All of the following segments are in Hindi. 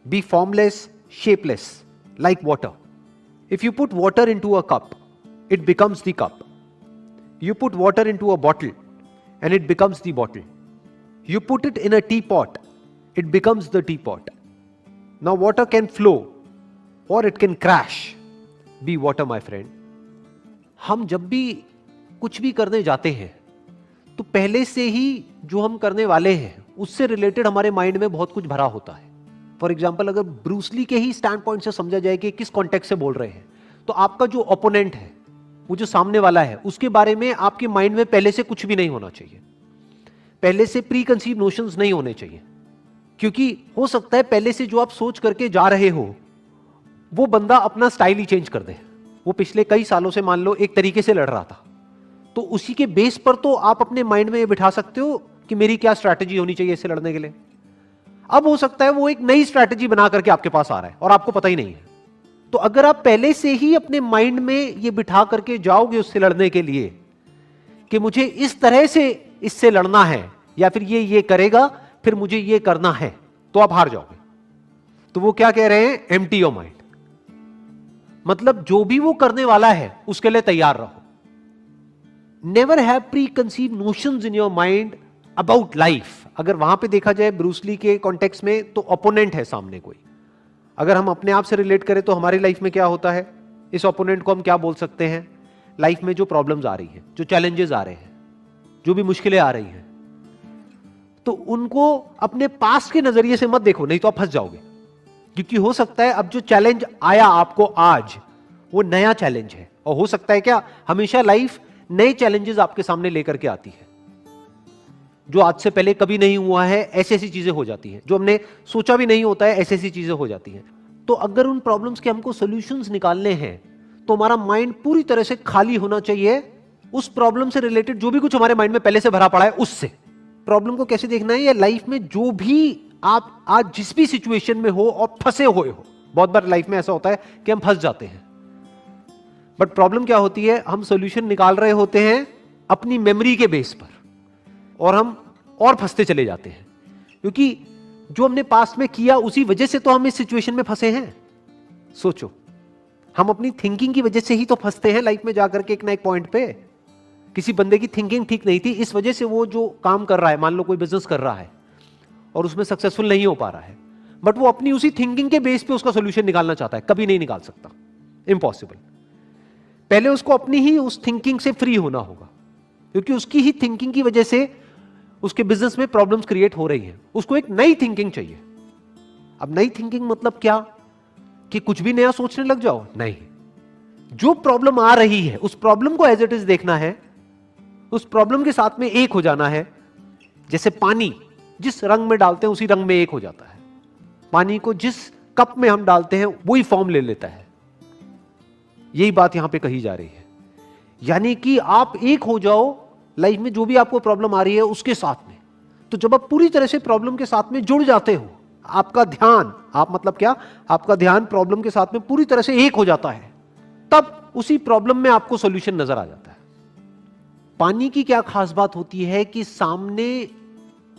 be formless, shapeless, like water. If you put water into a cup, it becomes the cup. You put water into a bottle, and it becomes the bottle. You put it in a teapot, it becomes the teapot. Now water can flow or it can crash. Be water, my friend. हम जब भी कुछ भी करने जाते हैं तो पहले से ही जो हम करने वाले हैं उससे रिलेटेड हमारे माइंड में बहुत कुछ भरा होता है. फॉर एग्जाम्पल, अगर ब्रूस ली के ही स्टैंड पॉइंट से समझा जाए कि किस कॉन्टेक्स्ट से बोल रहे हैं, तो आपका जो ओपोनेंट है, वो जो सामने वाला है, उसके बारे में आपके माइंड में पहले से कुछ भी नहीं होना चाहिए. पहले से प्री कंसीव नोशंस नहीं होने चाहिए, क्योंकि हो सकता है पहले से जो आप सोच करके जा रहे हो वो बंदा अपना स्टाइल ही चेंज कर दे. वो पिछले कई सालों से मान लो एक तरीके से लड़ रहा था, तो उसी के बेस पर तो आप अपने माइंड में ये बिठा सकते हो कि मेरी क्या स्ट्रैटेजी होनी चाहिए इससे लड़ने के लिए. अब हो सकता है वो एक नई स्ट्रैटेजी बना करके आपके पास आ रहा है और आपको पता ही नहीं है. तो अगर आप पहले से ही अपने माइंड में ये बिठा करके जाओगे उससे लड़ने के लिए कि मुझे इस तरह से इससे लड़ना है, या फिर ये करेगा फिर मुझे ये करना है, तो आप हार जाओगे. तो वो क्या कह रहे हैं? Empty your mind. मतलब जो भी वो करने वाला है उसके लिए तैयार रहो. Never have pre conceive notions in your mind about life. अगर वहां पे देखा जाए ब्रूस ली के कॉन्टेक्स्ट में, तो ओपोनेंट है सामने कोई. अगर हम अपने आप से रिलेट करें तो हमारी लाइफ में क्या होता है, इस ओपोनेंट को हम क्या बोल सकते हैं? लाइफ में जो प्रॉब्लम्स आ रही हैं, जो चैलेंजेस आ रहे हैं, जो भी मुश्किलें आ रही हैं, तो उनको अपने पास्ट के नजरिए से मत देखो, नहीं तो आप फंस जाओगे. क्योंकि हो सकता है अब जो चैलेंज आया आपको आज, वो नया चैलेंज है. और हो सकता है क्या, हमेशा लाइफ नए चैलेंजेस आपके सामने लेकर के आती है. जो आज से पहले कभी नहीं हुआ है, ऐसी ऐसी चीजें हो जाती हैं. जो हमने सोचा भी नहीं होता है, ऐसी ऐसी चीजें हो जाती हैं. तो अगर उन प्रॉब्लम्स के हमको सॉल्यूशंस निकालने हैं, तो हमारा माइंड पूरी तरह से खाली होना चाहिए उस प्रॉब्लम से रिलेटेड जो भी कुछ हमारे माइंड में पहले से भरा पड़ा है उससे. प्रॉब्लम को कैसे देखना है, या लाइफ में जो भी आप आज जिस भी सिचुएशन में हो और फंसे हुए हो. बहुत बार लाइफ में ऐसा होता है कि हम फंस जाते हैं, बट प्रॉब्लम क्या होती है, हम सॉल्यूशन निकाल रहे होते हैं अपनी मेमोरी के बेस पर, और हम और फंसते चले जाते हैं. क्योंकि जो हमने पास्ट में किया उसी वजह से तो हम इस सिचुएशन में फंसे हैं. सोचो, हम अपनी थिंकिंग की वजह से ही तो फंसते हैं लाइफ में जाकर के एक ना एक पॉइंट पे. किसी बंदे की थिंकिंग ठीक नहीं थी, इस वजह से वो जो काम कर रहा है, मान लो कोई बिजनेस कर रहा है और उसमें सक्सेसफुल नहीं हो पा रहा है, बट वो अपनी उसी थिंकिंग के बेस पे उसका सॉल्यूशन निकालना चाहता है. कभी नहीं निकाल सकता, इम्पॉसिबल. पहले उसको अपनी ही उस थिंकिंग से फ्री होना होगा, क्योंकि उसकी ही थिंकिंग की वजह से उसके बिजनेस में प्रॉब्लम्स क्रिएट हो रही हैं. उसको एक नई थिंकिंग चाहिए. अब नई थिंकिंग मतलब क्या, कि कुछ भी नया सोचने लग जाओ? नहीं. जो प्रॉब्लम आ रही है उस प्रॉब्लम को एज इट इज देखना है, उस प्रॉब्लम के साथ में एक हो जाना है. जैसे पानी जिस रंग में डालते हैं उसी रंग में एक हो जाता है. पानी को जिस कप में हम डालते हैं वही फॉर्म ले लेता है. यही बात यहां पे कही जा रही है. यानी कि आप एक हो जाओ लाइफ में जो भी आपको प्रॉब्लम आ रही है उसके साथ में. तो जब आप पूरी तरह से प्रॉब्लम के साथ में जुड़ जाते हो, आपका ध्यान, आप मतलब क्या, आपका ध्यान प्रॉब्लम के साथ में पूरी तरह से एक हो जाता है, तब उसी प्रॉब्लम में आपको सॉल्यूशन नजर आ जाता है. पानी की क्या खास बात होती है कि सामने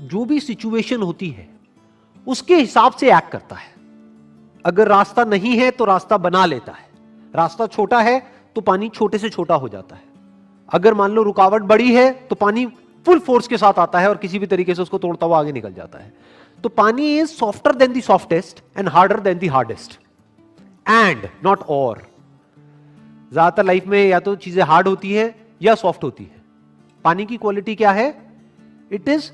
जो भी सिचुएशन होती है उसके हिसाब से एक्ट करता है. अगर रास्ता नहीं है तो रास्ता बना लेता है. रास्ता छोटा है तो पानी छोटे से छोटा हो जाता है. अगर मान लो रुकावट बड़ी है तो पानी फुल फोर्स के साथ आता है और किसी भी तरीके से उसको तोड़ता हुआ आगे निकल जाता है. तो पानी is softer then the softest and harder than the hardest, and not और. ज्यादातर लाइफ में या तो चीजें हार्ड होती है या सॉफ्ट होती है. पानी की क्वालिटी क्या है? It is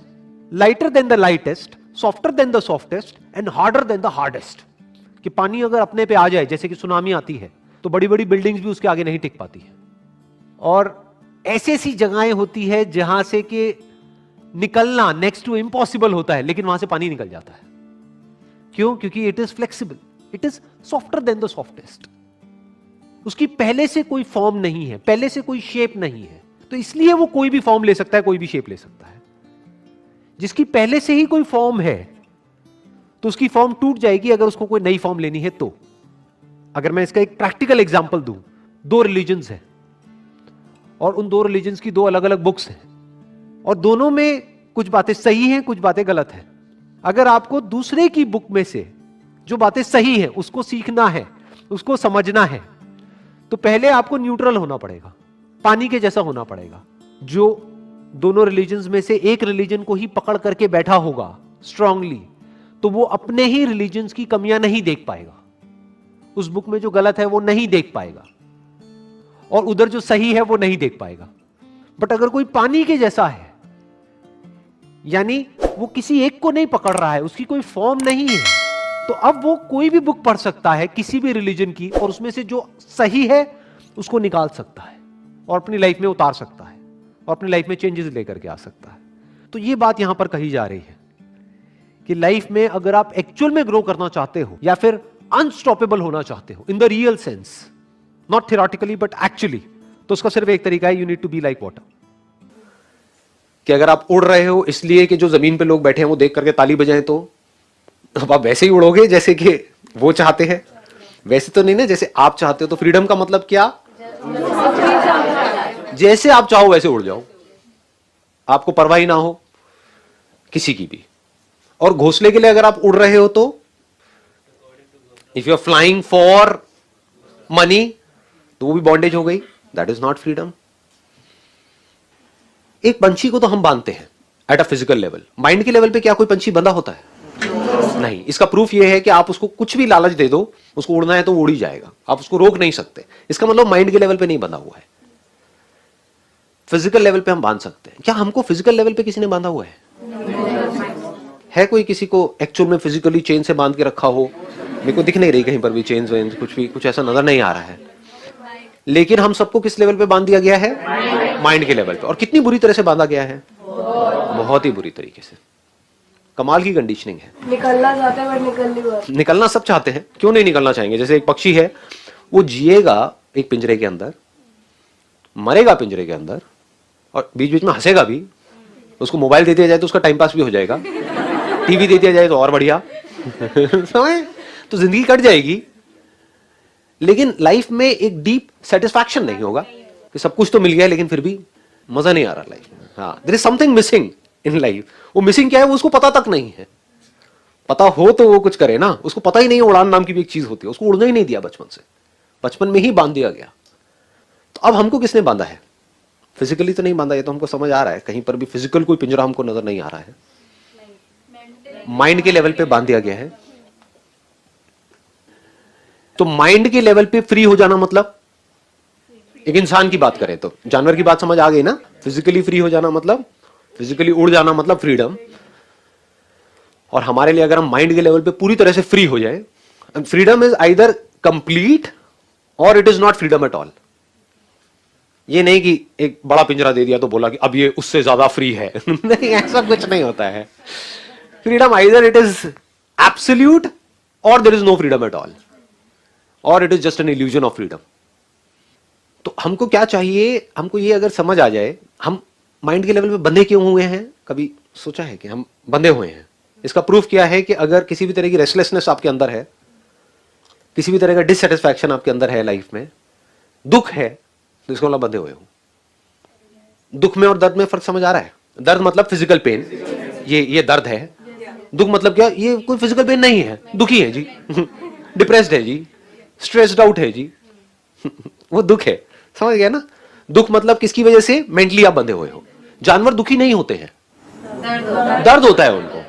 lighter than the lightest, softer then the softest and harder than the hardest. कि पानी अगर अपने पे आ जाए, जैसे कि सुनामी आती है, तो बड़ी बड़ी बिल्डिंग्स भी उसके आगे नहीं टिक पाती है. और ऐसी ऐसी जगहें होती है जहां से कि निकलना नेक्स्ट टू इम्पॉसिबल होता है, लेकिन वहां से पानी निकल जाता है. क्यों? क्योंकि it is flexible, it is softer then the softest. उसकी पहले से कोई फॉर्म नहीं है, पहले से कोई शेप नहीं है, तो इसलिए वो कोई भी फॉर्म ले सकता है, कोई भी शेप ले सकता है. जिसकी पहले से ही कोई फॉर्म है तो उसकी फॉर्म टूट जाएगी अगर उसको कोई नई फॉर्म लेनी है तो. अगर मैं इसका एक प्रैक्टिकल एग्जांपल दूं, 2 रिलीजन्स हैं और उन 2 रिलीजन्स की 2 अलग अलग बुक्स हैं, और दोनों में कुछ बातें सही हैं, कुछ बातें गलत हैं. अगर आपको दूसरे की बुक में से जो बातें सही है उसको सीखना है, उसको समझना है, तो पहले आपको न्यूट्रल होना पड़ेगा, पानी के जैसा होना पड़ेगा। जो दोनों रिलीजन्स में से एक रिलीजन को ही पकड़ करके बैठा होगा स्ट्रांगली, तो वो अपने ही रिलीजन्स की कमियां नहीं देख पाएगा, उस बुक में जो गलत है वो नहीं देख पाएगा, और उधर जो सही है वो नहीं देख पाएगा। बट अगर कोई पानी के जैसा है, यानी वो किसी एक को नहीं पकड़ रहा है, उसकी कोई फॉर्म नहीं है, तो अब वो कोई भी बुक पढ़ सकता है किसी भी रिलीजन की, और उसमें से जो सही है उसको निकाल सकता है और अपनी लाइफ में उतार सकता है और अपनी लाइफ में चेंजेस लेकर के आ सकता है। तो ये बात यहां पर कही जा रही है कि लाइफ में अगर आप एक्चुअल में ग्रो करना चाहते हो या फिर अनस्टॉपेबल होना चाहते हो in the real sense, not theoretically but actually, तो उसका सिर्फ एक तरीका है, you need to be like water. कि अगर आप उड़ रहे हो इसलिए कि जो जमीन पे लोग बैठे हैं वो देख करके ताली बजाएं, तो अब आप वैसे ही उड़ोगे जैसे कि वो चाहते हैं, वैसे तो नहीं ना जैसे आप चाहते हो। तो फ्रीडम का मतलब क्या? जैसे आप चाहो वैसे उड़ जाओ, आपको परवाह ही ना हो किसी की भी। और घोंसले के लिए अगर आप उड़ रहे हो तो if you are flying for money, तो वो भी बॉन्डेज हो गई, दैट इज नॉट फ्रीडम। एक पंछी को तो हम बांधते हैं at a physical level, mind के लेवल पे क्या कोई पंछी बंधा होता है? नहीं। इसका प्रूफ यह है कि आप उसको कुछ भी लालच दे दो, उसको उड़ना है तो वो उड़ ही जाएगा, आप उसको रोक नहीं सकते। इसका मतलब माइंड के लेवल पे नहीं बंधा हुआ है, फिजिकल लेवल पे हम बांध सकते हैं। क्या हमको फिजिकल लेवल पे किसी ने बांधा हुआ है? है कोई किसी को एक्चुअल में फिजिकली चेन से बांध के रखा हो? मेरे को दिख नहीं रही कहीं पर भी चेन वेन, कुछ भी कुछ ऐसा नजर नहीं आ रहा है। लेकिन हम सबको किस लेवल पे बांध दिया गया है? माइंड के लेवल पे। और कितनी बुरी तरह से बांधा गया है? बहुत ही बुरी तरीके से। कमाल की कंडीशनिंग है। निकलना चाहते हैं बट निकल नहीं पाते। निकलना सब चाहते हैं, क्यों नहीं निकलना चाहेंगे? जैसे एक पक्षी है, वो जिएगा एक पिंजरे के अंदर, मरेगा पिंजरे के अंदर, और बीच बीच में हंसेगा भी। उसको मोबाइल दे दिया जाए तो उसका टाइम पास भी हो जाएगा, टीवी दे दिया जाए तो और बढ़िया समझ, तो जिंदगी कट जाएगी। लेकिन लाइफ में एक डीप सेटिस्फैक्शन नहीं होगा कि सब कुछ तो मिल गया लेकिन फिर भी मजा नहीं आ रहा लाइफ में। हाँ, there is something missing in life. वो मिसिंग क्या है वो उसको पता तक नहीं है। पता हो तो वो कुछ करे ना, उसको पता ही नहीं है उड़ान नाम की भी एक चीज होती है। उसको उड़ना ही नहीं दिया बचपन से, बचपन में ही बांध दिया गया। तो अब हमको किसने बांधा है? फिजिकली तो नहीं बांधा, ये तो हमको समझ आ रहा है, कहीं पर भी फिजिकल कोई पिंजरा हमको नजर नहीं आ रहा है। माइंड के लेवल पे बांध दिया गया है। तो माइंड के लेवल पे फ्री हो जाना मतलब, एक इंसान की बात करें तो जानवर की बात समझ आ गई ना। फिजिकली फ्री हो जाना मतलब, फिजिकली उड़ जाना मतलब फ्रीडम। और हमारे लिए अगर हम माइंड के लेवल पे पूरी तरह से फ्री हो जाए, फ्रीडम इज आइदर कंप्लीट और it is not freedom at all. ये नहीं कि एक बड़ा पिंजरा दे दिया तो बोला कि अब ये उससे ज्यादा फ्री है नहीं, ऐसा कुछ नहीं होता है। Freedom either it is absolute और there is no freedom at all, और it is just an illusion of freedom. तो हमको क्या चाहिए? हमको ये अगर समझ आ जाए, हम माइंड के लेवल पे बंधे क्यों हुए हैं, कभी सोचा है कि हम बंधे हुए हैं? इसका प्रूफ क्या है कि अगर किसी भी तरह की रेस्टलेसनेस आपके अंदर है, किसी भी तरह का डिससेटिस्फैक्शन आपके अंदर है, लाइफ में दुख है, तो इसको मतलब बंधे हुए हो। दुख में और दर्द में फर्क समझ आ रहा है? दर्द मतलब फिजिकल पेन, ये दर्द है। दुख मतलब क्या? ये कोई फिजिकल पेन नहीं है, दुखी है जी डिप्रेस्ड है जी, स्ट्रेस्ड आउट है जी वो दुख है। समझ गया ना? दुख मतलब किसकी वजह से? मेंटली आप बंधे हुए हो। जानवर दुखी नहीं होते हैं, दर्द होता है उनको।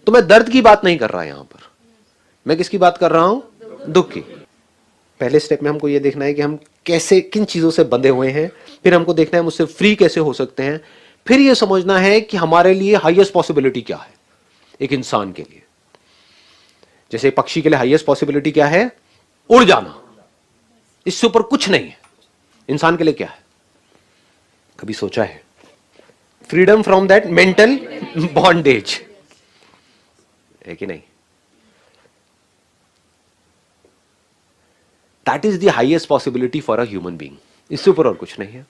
तो मैं दर्द की बात नहीं कर रहा यहां पर, मैं किसकी बात कर रहा हूं? दुख की। पहले स्टेप में हमको यह देखना है कि हम कैसे, किन चीजों से बंधे हुए हैं, फिर हमको देखना है मुझसे फ्री कैसे हो सकते हैं, फिर यह समझना है कि हमारे लिए हाईएस्ट पॉसिबिलिटी क्या है एक इंसान के लिए। जैसे पक्षी के लिए हाईएस्ट पॉसिबिलिटी क्या है? उड़ जाना, इससे ऊपर कुछ नहीं है। इंसान के लिए क्या है? कभी सोचा है? Freedom from that mental bondage, है कि नहीं? That is the highest possibility for a human being, इससे ऊपर और कुछ नहीं है।